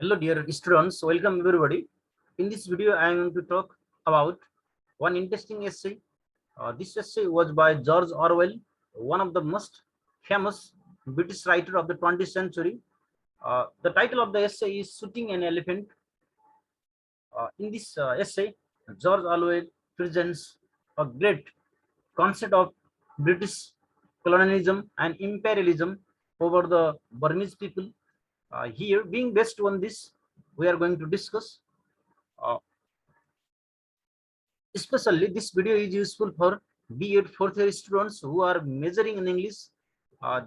Hello dear students, welcome everybody. In this video I am going to talk about one interesting essay. This essay was by George Orwell, one of the most famous British writer of the 20th century. The title of the essay is Shooting an Elephant. In this essay, George Orwell presents a great concept of British colonialism and imperialism over the Burmese people. Here, being based on this, we are going to discuss. Uh, Especially, this video is useful for B.Ed fourth year students who are majoring in English.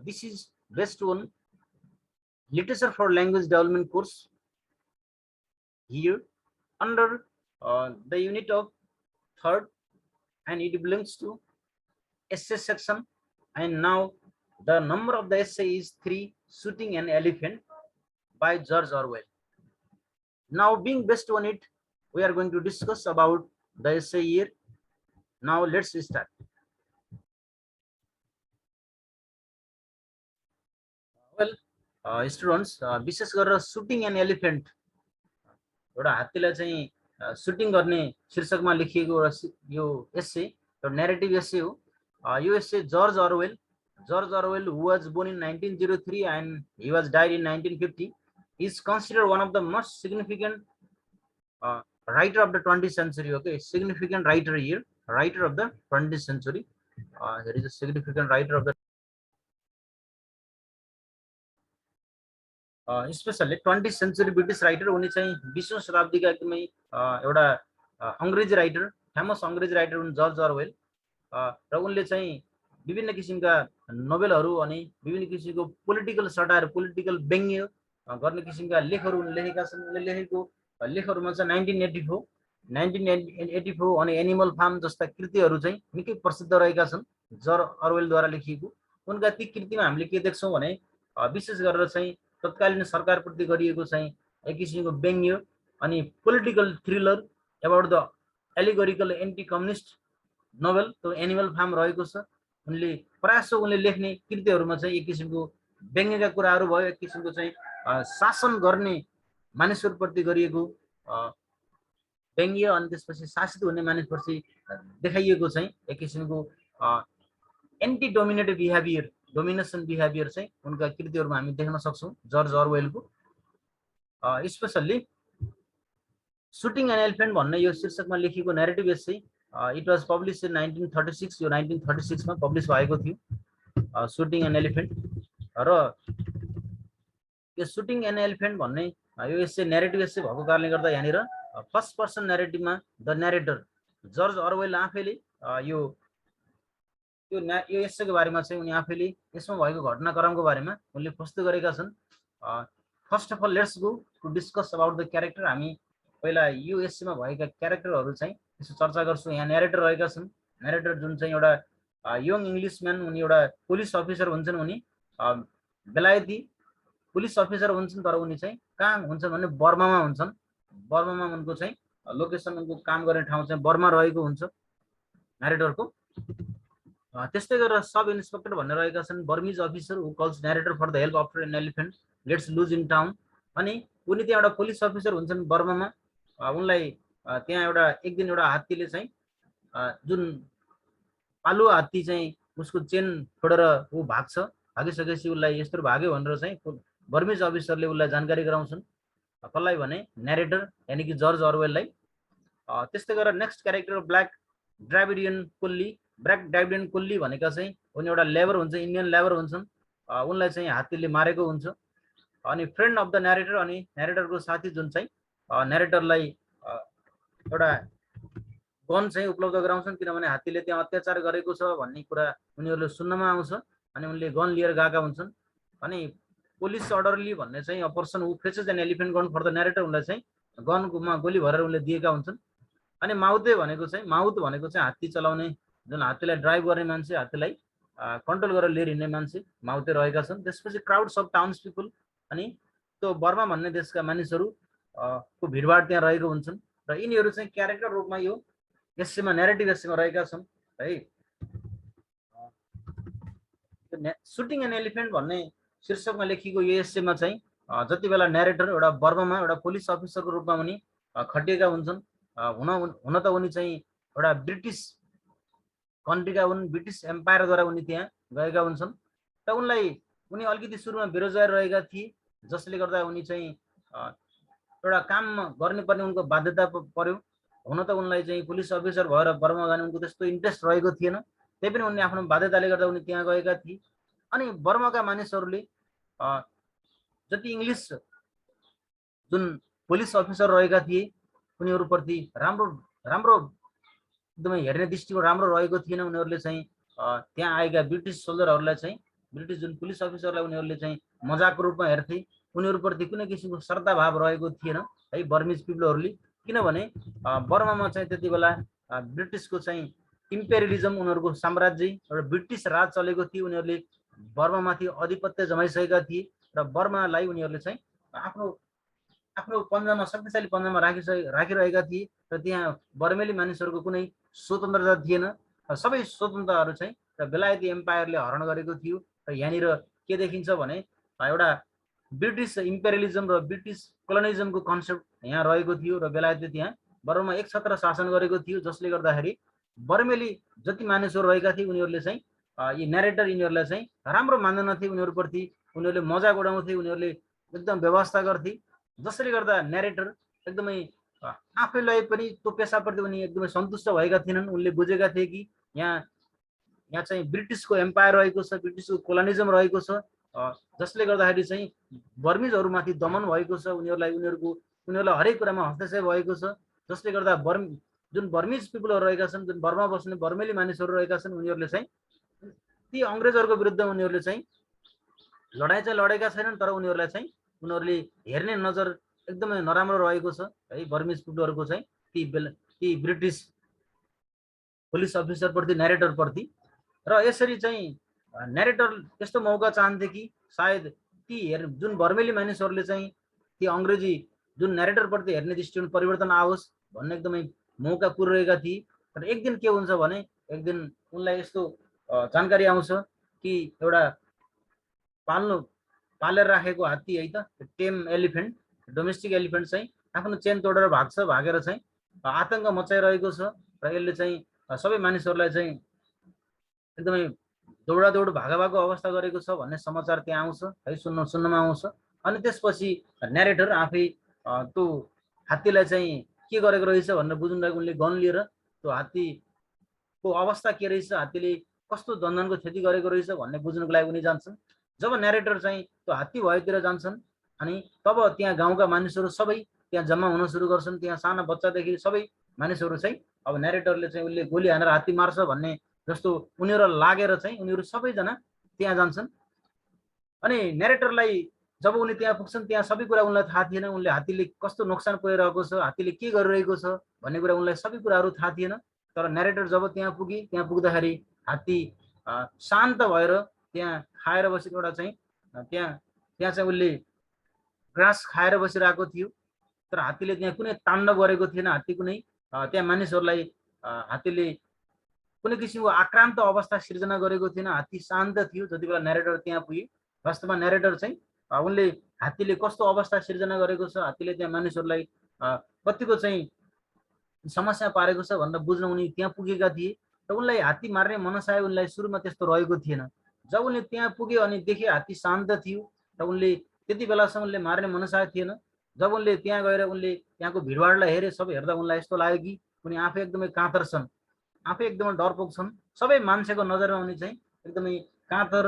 This is based on Literature for Language Development course. Here, under the unit of third, and it belongs to essay section. And now, the number of the essay is 3, Shooting an Elephant by George Orwell. Now, being based on it, we are going to discuss about the essay here. Now, let's start. Well, students, विशेष गरेर shooting an elephant एउटा हात्तीलाई चाहिँ shooting गर्ने शीर्षकमा लेखिएको यो एस्से र narrative एस्से हो। यो एस्से George Orwell who was born in 1903 and he was died in 1950 is considered one of the most significant writer of the 20th century. Okay, significant writer here, writer of the 20th century. There is a significant writer of the specially 20th century British writer. उनी चाहिँ 20औं शताब्दीका एकदमै एउटा अंग्रेजी writer, famous अंग्रेजी writer हुन् George Orwell. र उनले चाहिँ विभिन्न किसिमका नोभेलहरू अनि विभिन्न किसिमको पोलिटिकल सटायर, पोलिटिकल व्यङ्ग्य गर्ने किसिमका लेखहरू उनले लेखेका छन्। उनले लेखेको लेखहरूमा चाहिँ 1984 अनि एनिमल फार्म जस्ता कृतिहरू चाहिँ निकै प्रसिद्ध रहेका छन् जर्ज ऑरवेलद्वारा लेखिएको। उनका ती कृतिमा हामीले के देख्छौँ भने विशेष गरेर चाहिँ तत्कालीन सरकारप्रति गरिएको चाहिँ एक किसिमको व्यङ्ग्य अनि political thriller about the allegorical anti communist novel त्यो एनिमल फार्म रहेको छ। उनले प्रायः उनले लेख्ने कृतिहरूमा चाहिँ एक किसिमको व्यङ्ग्यका कुराहरू भयो, एक किसिमको चाहिँ शासन गर्ने मानिसहरूप्रति गरिएको व्यङ्ग्य अनि त्यसपछि शासित हुने मानिसप्रति देखाइएको चाहिँ एक किसिमको anti dominative behaviour, domination behaviour चाहिँ उनका कृतिहरूमा हामी देख्न सक्छौँ जर्ज ऑरवेलको। स्पेशल्ली शूटिङ एन एलिफेन्ट भन्ने यो शीर्षकमा लेखिएको narrative essay it was publish in 1936। यो 1936 मा पब्लिश भएको थियो शूटिङ एन एलिफेन्ट। र यो शूटिङ एन एलिफेन्ट भन्ने यो एस्से न्यारेटिभ एस्से भएको कारणले गर्दा यहाँनिर फर्स्ट पर्सन न्यारेटिभमा द न्यारेटर जर्ज ऑरवेल आफैले यो एस्सेको बारेमा चाहिँ उनी आफैले यसमा भएको घटनाक्रमको बारेमा उनले प्रस्तुत गरेका छन्। First of all let's go to discuss about the character. हामी पहिला यो एस्सेमा भएका क्यारेक्टरहरू चाहिँ यसो चर्चा गर्छौँ। यहाँ न्यारेटर रहेका छन्। न्यारेटर जुन चाहिँ एउटा यङ इङ्ग्लिसम्यान, उनी एउटा पुलिस अफिसर हुन्छन्। उनी बेलायती पुलिस अफिसर हुन्छन्, तर उनी चाहिँ कहाँ हुन्छन् भने बर्मामा हुन्छन्। बर्मामा उनको चाहिँ लोकेसन, उनको काम गर्ने ठाउँ चाहिँ बर्मा रहेको हुन्छ न्यारेटरको। त्यस्तै गरेर सब इन्सपेक्टर भनेर रहेका छन् Burmese officer who calls narrator for the help after an elephant lets loose in town. अनि उनी त्यहाँ एउटा पुलिस अफिसर हुन्छन् बर्मामा। उनलाई त्यहाँ एउटा एक दिन एउटा हात्तीले चाहिँ जुन पालुवा हात्ती चाहिँ उसको चेन छोडेर ऊ भाग्छ। भागिसकेपछि उसलाई यस्तो भाग्यो भनेर चाहिँ बर्मिज अफिसरले उसलाई जानकारी गराउँछन्। कसलाई भने न्यारेटर यानि कि जर्ज ऑरवेललाई। त्यस्तै गरेर नेक्स्ट क्यारेक्टर ब्ल्याक ड्राभिडियन कोल्ली भनेका चाहिँ उनी एउटा लेबर हुन्छ, इन्डियन लेबर हुन्छन्। उनलाई चाहिँ हात्तीले मारेको हुन्छ। अनि फ्रेन्ड अफ द न्यारेटर, अनि न्यारेटरको साथी जुन चाहिँ न्यारेटरलाई एउटा गन चाहिँ उपलब्ध गराउँछन्, किनभने हात्तीले त्यहाँ अत्याचार गरेको छ भन्ने कुरा उनीहरूले सुन्नमा आउँछ। अनि उनले गन लिएर गएका हुन्छन्। अनि पुलिस अर्डरली भन्ने चाहिँ a person who fetches an elephant gun for the narrator, उनलाई चाहिँ गनमा गोली भरेर उनले दिएका हुन्छन्। अनि माउथ भनेको चाहिँ हात्ती चलाउने, जुन हात्तीलाई ड्राइभ गर्ने मान्छे, हात्तीलाई कन्ट्रोल गरेर लिएर हिँड्ने मान्छे माउथे रहेका छन्। त्यसपछि क्राउड्स अफ टाउन्स पिपल, अनि त्यो बर्मा भन्ने देशका मानिसहरू को भिडभाड त्यहाँ रहेको हुन्छन्। र यिनीहरू चाहिँ क्यारेक्टर रूपमा यो एस्सेमा, न्यारेटिभ एस्सेमा रहेका छन् है। सुटिङ एन एलिफेन्ट भन्ने शीर्षकमा लेखिएको यो एस्सेमा चाहिँ जति बेला न्यारेटर एउटा बर्मामा एउटा पुलिस अफिसरको रूपमा उनी खटिएका हुन्छन्। हुन त उनी चाहिँ एउटा ब्रिटिस कन्ट्रीका हुन्, ब्रिटिस एम्पायरद्वारा उनी त्यहाँ गएका हुन्छन् र उनी अलिकति सुरुमा बेरोजगार रहेका थिए, जसले गर्दा उनी चाहिँ एउटा काम गर्नुपर्ने उनको बाध्यता पर्यो। हुन त उनलाई चाहिँ पुलिस अफिसर भएर बर्मा जाने उनको त्यस्तो इन्ट्रेस्ट रहेको थिएन, त्यही पनि उनले आफ्नो बाध्यताले गर्दा उनी त्यहाँ गएका थिए। अनि बर्माका मानिसहरूले जति इङ्ग्लिस जुन पुलिस अफिसर रहेका थिए उनीहरूप्रति राम्रो राम्रो एकदमै हेर्ने दृष्टिकोण राम्रो रहेको थिएन। उनीहरूले चाहिँ त्यहाँ आएका ब्रिटिस सोल्जरहरूलाई चाहिँ, ब्रिटिस जुन पुलिस अफिसरलाई उनीहरूले चाहिँ मजाकको रूपमा हेर्थे। उनीहरूप्रति कुनै किसिमको श्रद्धाभाव रहेको थिएन है बर्मिज पिपलहरूले, किनभने बर्मामा चाहिँ त्यति बेला ब्रिटिसको चाहिँ इम्पेरियलिजम, उनीहरूको साम्राज्य एउटा ब्रिटिस राज चलेको थियो। उनीहरूले बर्मामाथि आधिपत्य जमाइसकेका थिए र बर्मालाई उनीहरूले चाहिँ आफ्नो आफ्नो पन्जामा, शक्तिशाली पन्जामा राखिरहेका थिए र त्यहाँ बर्मेली मानिसहरूको कुनै स्वतन्त्रता थिएन। सबै स्वतन्त्रताहरू चाहिँ र बेलायती एम्पायरले हरण गरेको थियो। र यहाँनिर के देखिन्छ भने एउटा ब्रिटिस इम्पेरियलिजम र ब्रिटिस कोलोनिजमको कन्सेप्ट यहाँ रहेको थियो र बेलायतले त्यहाँ बर्मामा एक छत्र शासन गरेको थियो, जसले गर्दाखेरि बर्मेली जति मानिसहरू रहेका थिए उनीहरूले चाहिँ यी न्यारेटर यिनीहरूलाई चाहिँ राम्रो मान्दैनथे। उनीहरूप्रति उनीहरूले मजाक उडाउँथे, उनीहरूले एकदम व्यवस्था गर्थे, जसले गर्दा न्यारेटर एकदमै आफैलाई पनि त्यो पेसाप्रति उनी एकदमै सन्तुष्ट भएका थिएनन्। उनले बुझेका थिए कि यहाँ चाहिँ ब्रिटिसको एम्पायर रहेको छ, ब्रिटिसको कोलोनिजम रहेको छ, जसले गर्दाखेरि चाहिँ बर्मिजहरूमाथि दमन भएको छ, उनीहरूलाई हरेक कुरामा हस्तक्षेप भएको छ, जसले गर्दा जुन बर्मिज पिपलहरू रहेका छन्, जुन बर्मा बस्ने बर्मेली मानिसहरू रहेका छन्, उनीहरूले चाहिँ ती अङ्ग्रेजहरूको विरुद्ध उनीहरूले चाहिँ लडाइँ चाहिँ लडेका छैनन्, तर उनीहरूले हेर्ने नजर एकदमै नराम्रो रहेको छ है बर्मिज पिपलहरूको चाहिँ ती ब्रिटिस पुलिस अफिसरप्रति, न्यारेटरप्रति। र यसरी चाहिँ न्यारेटर यस्तो मौका चाहन्थे कि सायद ती जुन बर्मेली मानिसहरूले चाहिँ ती अङ्ग्रेजी जुन न्यारेटरप्रति हेर्ने दृष्टिकोण परिवर्तन आओस् भन्ने एकदमै मौका पुरिरहेका थिए। तर एक दिन के हुन्छ भने एक दिन उनलाई यस्तो जानकारी आउँछ कि एउटा पालेर राखेको हात्ती है त, टेम एलिफेन्ट, डोमेस्टिक एलिफेन्ट चाहिँ आफ्नो चेन तोडेर भागेर चाहिँ आतंक मचाइरहेको छ र यसले चाहिँ सबै मानिसहरूलाई चाहिँ एकदमै दौडादौड भागाभागको अवस्था गरेको छ भन्ने समाचार त्यहाँ आउँछ है, सुन्नमा आउँछ। अनि त्यसपछि न्यारेटर आफै त्यो हात्तीलाई चाहिँ के गरेको रहेछ भनेर बुझ्नुलाई उनले गन लिएर त्यो हात्तीको अवस्था के रहेछ, हात्तीले कस्तो जनजनको क्षति गरेको रहेछ भन्ने बुझ्नुको लागि उनी जान्छन्। जब न्यारेटर चाहिँ त्यो हात्ती भएतिर जान्छन् अनि तब त्यहाँ गाउँका मानिसहरू सबै त्यहाँ जम्मा हुन सुरु गर्छन्। त्यहाँ साना बच्चादेखि सबै मानिसहरू चाहिँ अब न्यारेटरले चाहिँ उसले गोली हानेर हात्ती मार्छ भन्ने जस्तो उनीहरू लागेर चाहिँ उनीहरू सबैजना त्यहाँ जान्छन्। अनि न्यारेटरलाई जब उनी त्यहाँ पुग्छन् त्यहाँ सबै कुरा उनलाई थाहा थिएन। उनले हात्तीले कस्तो नोक्सान पुर्याइरहेको छ, हात्तीले के गरिरहेको छ भन्ने कुरा उनलाई सबै कुराहरू थाहा थिएन। तर न्यारेटर जब त्यहाँ पुगे, त्यहाँ पुग्दाखेरि हात्ती शान्त भएर त्यहाँ खाएर बसेको एउटा चाहिँ त्यहाँ चाहिँ उसले ग्रास खाएर बसिरहेको थियो। तर हात्तीले त्यहाँ कुनै ताण्डव गरेको थिएन। हात्ती कुनै त्यहाँ मानिसहरूलाई हात्तीले कुनै किसिमको आक्रान्त अवस्था सिर्जना गरेको थिएन। हात्ती शान्त थियो जति बेला न्यारेटर त्यहाँ पुगे। वास्तवमा न्यारेटर चाहिँ उनले हात्तीले कस्तो अवस्था सिर्जना गरेको छ, हात्तीले त्यहाँ मानिसहरूलाई कतिको चाहिँ समस्या पारेको छ भनेर बुझ्न उनी त्यहाँ पुगेका थिए। र उनलाई हात्ती मार्ने मनसाय उनलाई सुरुमा त्यस्तो रहेको थिएन। जब उनले त्यहाँ पुग्यो अनि देखे हात्ती शान्त थियो र उनले त्यति बेलासम्म उनले मार्ने मनसाय थिएन। जब उनले त्यहाँ गएर उनले त्यहाँको भिडभाडलाई हेरे, सबै हेर्दा उनलाई यस्तो लाग्यो कि उनी आफै एकदमै कातर छन्, आफै एकदमै डरपोक छन्। सबै मान्छेको नजरमा उनी चाहिँ एकदमै कातर,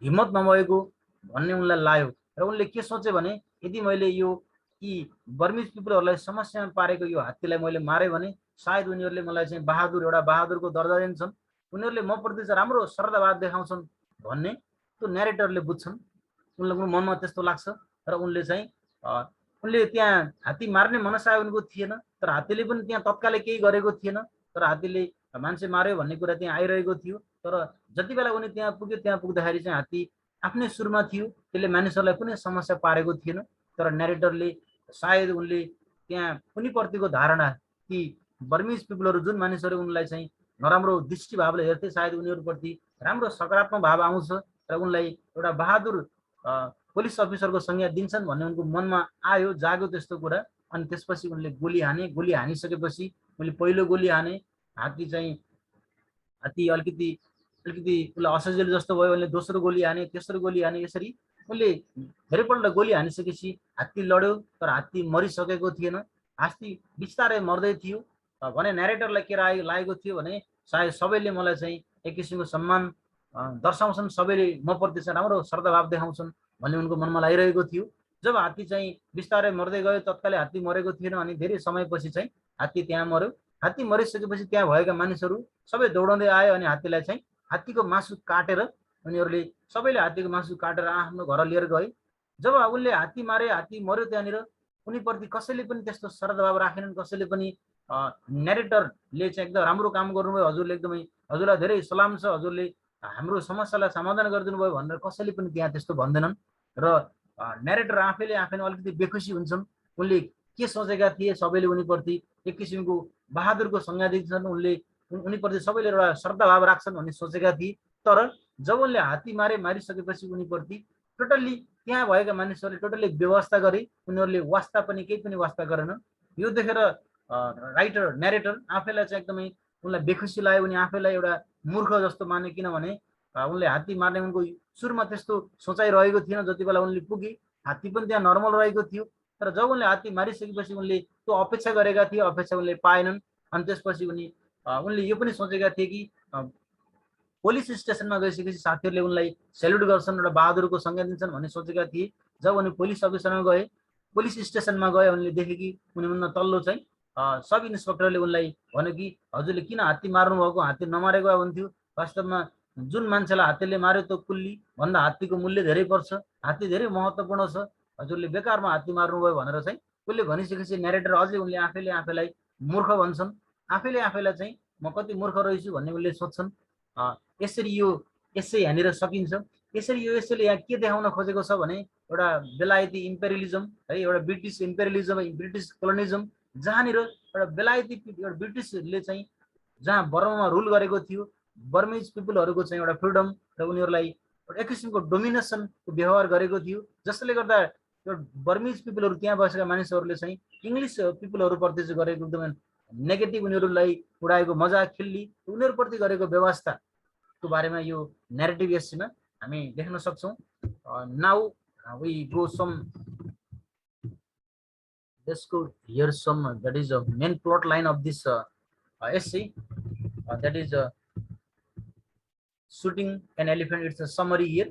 हिम्मत नभएको भन्ने उनलाई लाग्यो। र उनले के सोचे भने यदि मैले यी बर्मिज पिपलहरूलाई समस्यामा पारेको यो हात्तीलाई मैले मारेँ भने सायद उनीहरूले मलाई चाहिँ एउटा बहादुरको दर्जा दिन्छन्, उनीहरूले म प्रति चाहिँ राम्रो श्रद्धाभाव देखाउँछन् भन्ने त्यो न्यारेटरले बुझ्छन्। उनको मनमा त्यस्तो लाग्छ र उनले चाहिँ उनले त्यहाँ हात्ती मार्ने मनसाय उनको थिएन। तर हात्तीले पनि त्यहाँ तत्कालै केही गरेको थिएन। तर हात्तीले मान्छे मार्यो भन्ने कुरा त्यहाँ आइरहेको थियो। तर जति बेला उनी त्यहाँ पुग्यो, त्यहाँ पुग्दाखेरि चाहिँ हात्ती आफ्नै सुरमा थियो, त्यसले मानिसहरूलाई कुनै समस्या पारेको थिएन। तर न्यारेटरले सायद उनले त्यहाँ उनीप्रतिको धारणा कि बर्मिज पिपलहरू जुन मानिसहरू उनलाई चाहिँ नराम्रो दृष्टिभावले हेर्थे, सायद उनीहरूप्रति राम्रो सकारात्मक भाव आउँछ र उनलाई एउटा बहादुर पुलिस अफिसरको संज्ञा दिन्छन् भन्ने उनको मनमा आयो, जाग्यो त्यस्तो कुरा। अनि त्यसपछि उनले गोली हाने। गोली हानिसकेपछि उनले पहिलो गोली हाने, हात्ती अलिकति उसलाई असजिलो जस्तो भयो। उनले दोस्रो गोली हाने, तेस्रो गोली हाने। यसरी उनले धेरैपल्ट गोली हानिसकेपछि हात्ती लड्यो, तर हात्ती मरिसकेको थिएन। हात्ती बिस्तारै मर्दै थियो भने न्यारेटरलाई के लागेको थियो भने सायद सबैले मलाई चाहिँ एक किसिमको सम्मान दर्शाउँछन्, सबैले म प्रति चाहिँ राम्रो श्रद्धाभाव देखाउँछन् भन्ने उनको मनमा लागिरहेको थियो। जब हात्ती चाहिँ बिस्तारै मर्दै गयो, तत्कालै हात्ती मरेको थिएन। अनि धेरै समयपछि चाहिँ हात्ती त्यहाँ मर्यो। हात्ती मरिसकेपछि त्यहाँ भएका मानिसहरू सबै दौडाउँदै आयो अनि हात्तीलाई चाहिँ हात्तीको मासु काटेर उनीहरूले सबैले हात्तीको मासु काटेर आफ्नो घर लिएर गए। जब उनले हात्ती मारे, हात्ती मर्यो, त्यहाँनिर उनीप्रति कसैले पनि त्यस्तो श्रद्धाभाव राखेनन्। कसैले पनि न्यारेटरले चाहिँ एकदम राम्रो काम गर्नुभयो, हजुरले एकदमै, हजुरलाई धेरै सलाम छ, हजुरले हाम्रो समस्यालाई समाधान गरिदिनु भयो भनेर कसैले पनि त्यहाँ त्यस्तो भन्दैनन्। र न्यारेटर आफैले अलिकति बेखुसी हुन्छन्। उनले के सोचेका थिए, सबैले उनीप्रति एक किसिमको बहादुरको संज्ञा दिन्छन्, उनीप्रति सबैले एउटा श्रद्धाभाव राख्छन् भन्ने सोचेका थिए। तर जब उनले हात्ती मारिसकेपछि उनीप्रति टोटल्ली त्यहाँ भएका मानिसहरूले टोटल्ली व्यवस्था गरे, उनीहरूले वास्ता पनि केही पनि वास्ता गरेन। यो देखेर न्यारेटर आफैलाई चाहिँ एकदमै उनलाई बेखुसी लाग्यो। उनी आफैलाई एउटा मूर्ख जस्तो माने, किनभने उनले हात्ती मार्ने उनको सुरुमा त्यस्तो सोचाइ रहेको थिएन। जति बेला उनले पुगे हात्ती पनि त्यहाँ नर्मल रहेको थियो। तर जब उनले हात्ती मारिसकेपछि उनले त्यो अपेक्षा गरेका थिए, अपेक्षा उनले पाएनन्। अनि त्यसपछि उनले यो पनि सोचेका थिए कि पुलिस स्टेसनमा गइसकेपछि साथीहरूले उनलाई सेल्युट गर्छन्, एउटा बहादुरको संज्ञा दिन्छन् भन्ने सोचेका थिए। जब उनी पुलिस अफिसरमा गए, पुलिस स्टेसनमा गए, उनले देखे कि उनीभन्दा तल्लो चाहिँ सब इन्सपेक्टरले उनलाई भन्यो कि हजुरले किन हात्ती मार्नु भएको, हात्ती नमारेको भए हुन्थ्यो। वास्तवमा जुन मान्छेलाई हात्तीले मार्यो त्यो कुल्ली भन्दा हात्तीको मूल्य धेरै पर्छ, हात्ती धेरै महत्त्वपूर्ण छ, हजुरले बेकारमा हात्ती मार्नुभयो भनेर चाहिँ उसले भनिसकेपछि न्यारेटर अझै उनले आफैलाई मूर्ख भन्छन्। आफैले आफैलाई चाहिँ म कति मूर्ख रहेछु भन्ने उनले सोध्छन्। यसरी यो एस्से यहाँनिर सकिन्छ। यसरी यो एस्सेले यहाँ के देखाउन खोजेको छ भने एउटा बेलायती इम्पेरियलिजम है, एउटा ब्रिटिस इम्पेरियलिजम, ब्रिटिस कोलोनिजम, जहाँनिर एउटा बेलायती ब्रिटिसले चाहिँ जहाँ बर्मामा रुल गरेको थियो, बर्मिज पिपुलहरूको चाहिँ एउटा फ्रिडम र उनीहरूलाई एक किसिमको डोमिनेसनको व्यवहार गरेको थियो, जसले गर्दा त्यो बर्मिज पिपुलहरू त्यहाँ बसेका मानिसहरूले चाहिँ इङ्ग्लिस पिपुलहरूप्रति चाहिँ गरेको एकदमै नेगेटिभ, उनीहरूलाई उडाएको मजाक खिल्ली, उनीहरूप्रति गरेको व्यवस्थाको बारेमा यो न्यारेटिभ एस्सेमा हामी देख्न सक्छौँ। Now we go some, let's go here some, that is a main plot line of this essay, that is shooting an elephant. It's a summary here.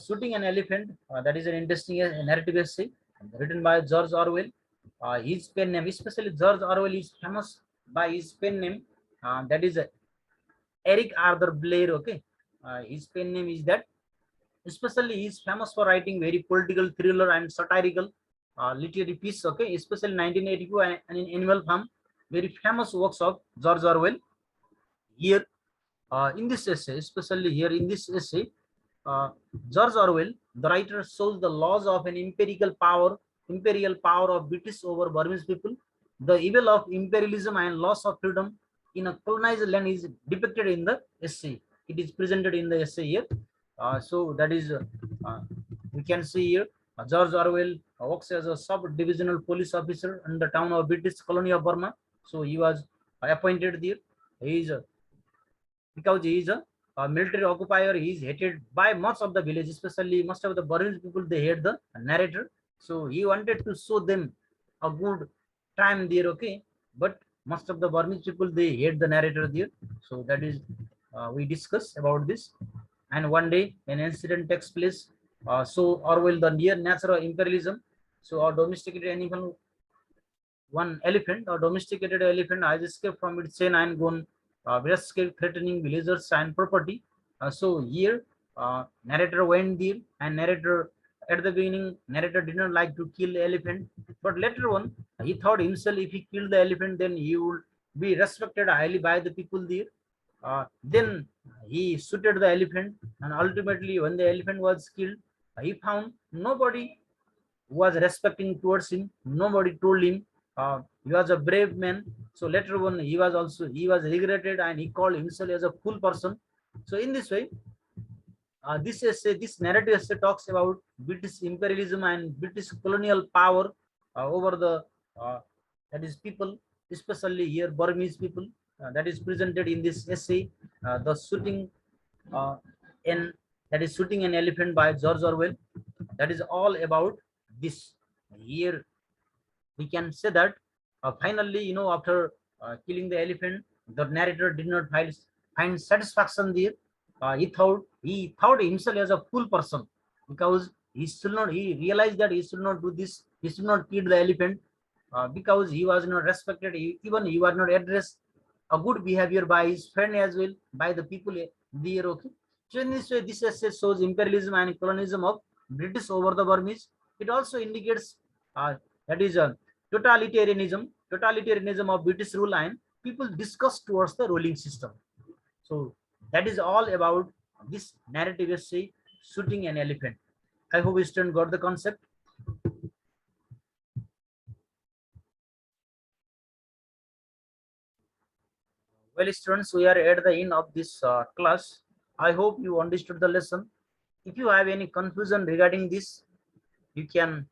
Shooting an elephant, that is an interesting narrative essay written by George Orwell. His pen name, especially George Orwell, is famous by his pen name, that is Eric Arthur Blair. Okay, his pen name is that. Especially he is famous for writing very political, thriller and satirical literary piece. Okay, especially 1982 and in Animal Farm, very famous works of George Orwell. Here in this essay, especially here in this essay, George Orwell, the writer, shows the laws of an imperial power of British over Burmese people. The evil of imperialism and loss of freedom in a colonized land is depicted in the essay. It is presented in the essay here. So that is, we can see here, George Orwell works as a sub-divisional police officer in the town of British colony of Burma. So he was appointed there. He is because he is a military occupier. He is hated by much of the village, especially most of the Burmese people. They hate the narrator. So he wanted to show them a good time there. Okay, but most of the Burmese people, they hate the narrator there. So that is, we discuss about this. And one day an incident takes place. So Orwell, the near natural imperialism. So our domesticated animal, one elephant, or domesticated elephant, has escaped from its chain and gone escape, threatening villagers and property. So here narrator went there, and narrator at the beginning, narrator did not like to kill the elephant, but later on he thought himself if he killed the elephant, then he would be respected highly by the people there. Then he shooted the elephant, and ultimately when the elephant was killed, he found nobody was respecting towards him. Nobody told him he was a brave man. So later on he was regretted, and he called himself as a fool person. So in this way, this essay, this narrative essay talks about British imperialism and British colonial power over the that is people, especially here Burmese people. That is presented in this essay. The shooting uh, in that is shooting an elephant by George Orwell. That is all about this. Here we can say that finally, after killing the elephant, the narrator did not find satisfaction there. He thought himself as a fool person, because he realized that he should not do this. He should not kill the elephant, because he was not respected. Even he was not addressed a good behavior by his friend as well, by the people there. Okay. So in this way, this essay shows imperialism and colonialism of British over the Burmese. It also indicates that is a totalitarianism of British rule and people discuss towards the ruling system. So that is all about this narrative essay, shooting an elephant. I hope student got the concept. Well, students, we are at the end of this class. I hope you understood the lesson. If you have any confusion regarding this, you can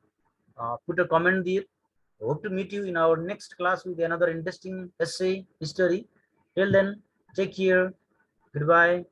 put a comment there. Hope to meet you in our next class with another interesting essay history. Till then, take care. Goodbye.